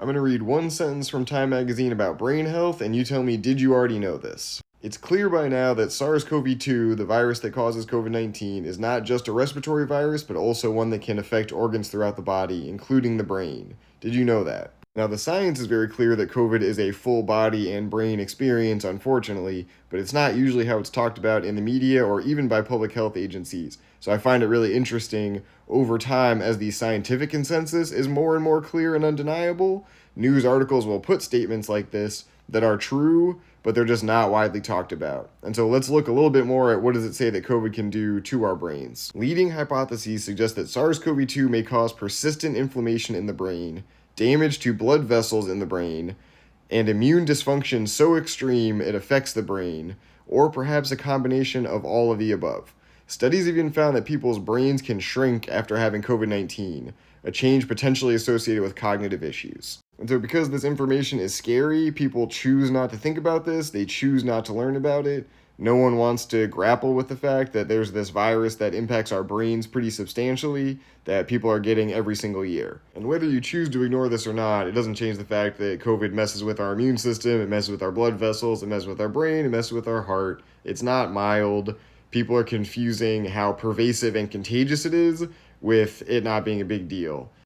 I'm going to read one sentence from Time magazine about brain health, and you tell me, did you already know this? It's clear by now that SARS-CoV-2, the virus that causes COVID-19, is not just a respiratory virus, but also one that can affect organs throughout the body, including the brain. Did you know that? Now, the science is very clear that COVID is a full body and brain experience, unfortunately, but it's not usually how it's talked about in the media or even by public health agencies. So I find it really interesting over time as the scientific consensus is more and more clear and undeniable. News articles will put statements like this that are true, but they're just not widely talked about. And so let's look a little bit more at what does it say that COVID can do to our brains. Leading hypotheses suggest that SARS-CoV-2 may cause persistent inflammation in the brain, damage to blood vessels in the brain, and immune dysfunction so extreme it affects the brain, or perhaps a combination of all of the above. Studies even found that people's brains can shrink after having COVID 19, a change potentially associated with cognitive issues. And so, because this information is scary, people choose not to think about this, they choose not to learn about it. No one wants to grapple with the fact that there's this virus that impacts our brains pretty substantially that people are getting every single year. And whether you choose to ignore this or not, it doesn't change the fact that COVID messes with our immune system, it messes with our blood vessels, it messes with our brain, it messes with our heart. It's not mild. People are confusing how pervasive and contagious it is with it not being a big deal.